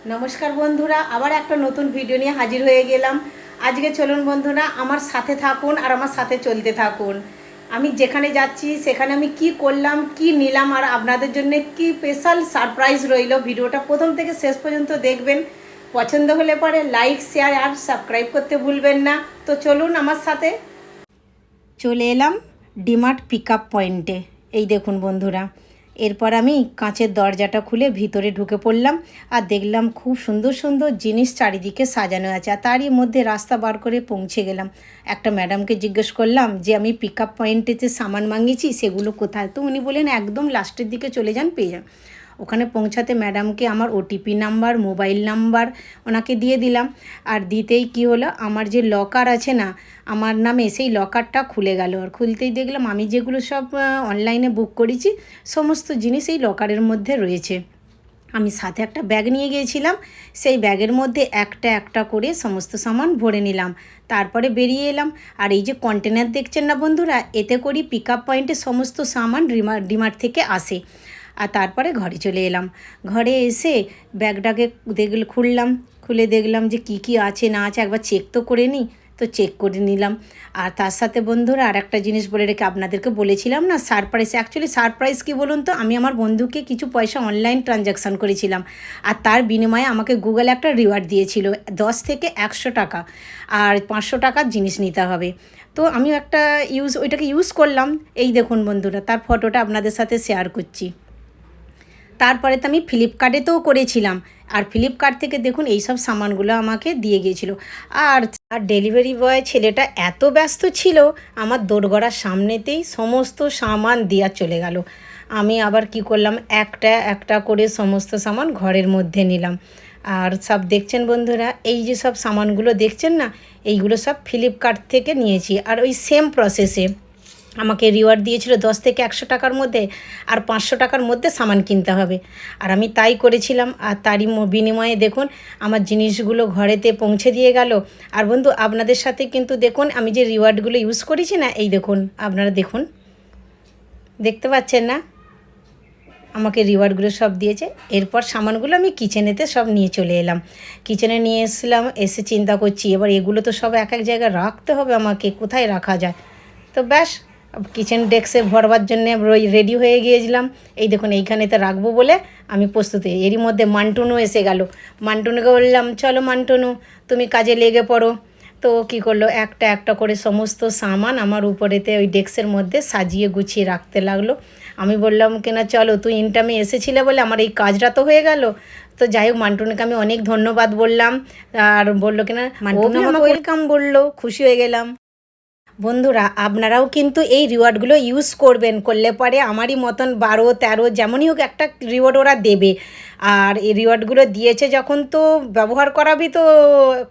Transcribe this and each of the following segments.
नमस्कार बंधुरा आबार एक नतून भिडियो निये हाजिर हो गेलाम। आज के चलुन बंधुरा आमार साथे थाकुन और आमार साथे चलते थाकुन। आमी जेखाने जाच्छि सेखाने आमी कि करलाम कि निलाम और आपनादेर जन्य कि स्पेशल सारप्राइज रइलो। भिडियोटा प्रथम थेके शेष पर्यन्त देखबेन। पछंद होले परे लाइक शेयर और सबस्क्राइब करते भूलबेन ना। तो चलुन आमार साथे। चले एलाम डीमार्ट पिकआप पॉइंटे। এই দেখুন বন্ধুরা, এরপর আমি কাঁচের দরজাটা খুলে ভিতরে ঢুকে পড়লাম আর দেখলাম খুব সুন্দর সুন্দর জিনিস চারিদিকে সাজানো আছে। আর তারই মধ্যে রাস্তা বার করে পৌঁছে গেলাম। একটা ম্যাডামকে জিজ্ঞেস করলাম যে আমি পিকআপ পয়েন্টে যে সামান মাঙিয়েছি সেগুলো কোথায়। তো উনি বলেন একদম লাস্টের দিকে চলে যান, পেয়ে যান। ওখানে পৌঁছাতে ম্যাডামকে আমার ওটিপি নাম্বার, মোবাইল নাম্বার ওনাকে দিয়ে দিলাম। আর দিতেই কি হলো, আমার যে লকার আছে না আমার নামে, সেই লকারটা খুলে গেল। আর খুলতেই দেখলাম আমি যেগুলো সব অনলাইনে বুক করেছি সমস্ত জিনিস এই লকারের মধ্যে রয়েছে। আমি সাথে একটা ব্যাগ নিয়ে গিয়েছিলাম, সেই ব্যাগের মধ্যে একটা একটা করে সমস্ত সামান ভরে নিলাম। তারপরে বেরিয়ে এলাম। আর এই যে কন্টেনার দেখছেন না বন্ধুরা, এতে করি পিকআপ পয়েন্টে সমস্ত সামান ডিমার্ট থেকে আসে। আর তারপরে ঘরে চলে এলাম। ঘরে এসে ব্যাগটাকে খুললাম, খুলে দেখলাম যে কি কি আছে না আছে একবার চেক তো করে নিই। তো চেক করে নিলাম। আর তার সাথে বন্ধুরা আর একটা জিনিস বলে রেখে আপনাদেরকে বলেছিলাম না সারপ্রাইজ। অ্যাকচুয়ালি সারপ্রাইজ কী বলুন তো, আমি আমার বন্ধুকে কিছু পয়সা অনলাইন ট্রানজ্যাকশান করেছিলাম আর তার বিনিময়ে আমাকে গুগল একটা রিওয়ার্ড দিয়েছিল 10 থেকে 100 টাকা আর 500 টাকার জিনিস নিতে হবে। তো আমি একটা ওইটাকে ইউজ করলাম। এই দেখুন বন্ধুরা, তার ফটোটা আপনাদের সাথে শেয়ার করছি। তারপরে তো আমি ফ্লিপকার্টেতেও করেছিলাম। আর ফ্লিপকার্ট থেকে দেখুন এই সব সামানগুলো আমাকে দিয়ে গিয়েছিল। আর ডেলিভারি বয় ছেলেটা এত ব্যস্ত ছিল, আমার দোরগোড়ার সামনেতেই সমস্ত সামান দেওয়া চলে গেল। আমি আবার কি করলাম, একটা একটা করে সমস্ত সামান ঘরের মধ্যে নিলাম। আর সব দেখছেন বন্ধুরা, এই যে সব সামানগুলো দেখছেন না, এইগুলো সব ফ্লিপকার্ট থেকে নিয়েছি। আর ওই সেম প্রসেসে আমাকে রিওয়ার্ড দিয়েছিল 10 থেকে 100 টাকার মধ্যে আর 500 টাকার মধ্যে সামান কিনতে হবে। আর আমি তাই করেছিলাম। আর তারই বিনিময়ে দেখুন আমার জিনিসগুলো ঘরেতে পৌঁছে দিয়ে গেল। আর বন্ধু আপনাদের সাথে কিন্তু দেখুন আমি যে রিওয়ার্ডগুলো ইউজ করেছি না, এই দেখুন আপনারা দেখুন, দেখতে পাচ্ছেন না আমাকে রিওয়ার্ডগুলো সব দিয়েছে। এরপর সামানগুলো আমি কিচেনেতে সব নিয়ে চলে এলাম। কিচেনে নিয়ে এসেছিলাম, এসে চিন্তা করছি এবার এগুলো তো সব এক এক জায়গায় রাখতে হবে আমাকে, কোথায় রাখা যায়। তো ব্যাস কিচেন ডেস্কে ভরবার জন্য রেডি হয়ে গিয়েছিলাম। এই দেখুন এইখানেতে রাখবো বলে আমি প্রস্তুত। এরই মধ্যে মান্টুনু এসে গেল। মান্টুনুকে বললাম চলো মান্টুনু তুমি কাজে লেগে পড়ো। তো কী করলো, একটা একটা করে সমস্ত সামান আমার উপরেতে ওই ডেস্কের মধ্যে সাজিয়ে গুছিয়ে রাখতে লাগলো। আমি বললাম কিনা চলো তুই ইনটামে এসেছিলে বলে আমার এই কাজটা তো হয়ে গেল। তো যাই হোক মান্টুনুকে আমি অনেক ধন্যবাদ বললাম। আর বললো কিনা মান্টুনু আমাকে ওয়েলকাম বললো, খুশি হয়ে গেলাম। বন্ধুরা আপনারাও কিন্তু এই রিওয়ার্ডগুলো ইউজ করবেন, করলে পরে আমারই মতন 12-13 যেমনই হোক একটা রিওয়ার্ড ওরা দেবে। আর এই রিওয়ার্ডগুলো দিয়েছে যখন তো ব্যবহার করাবি তো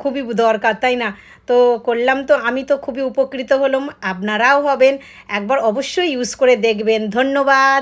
খুবই দরকার, তাই না? তো করলাম, তো আমি তো খুবই উপকৃত হলাম, আপনারাও হবেন। একবার অবশ্যই ইউজ করে দেখবেন। ধন্যবাদ।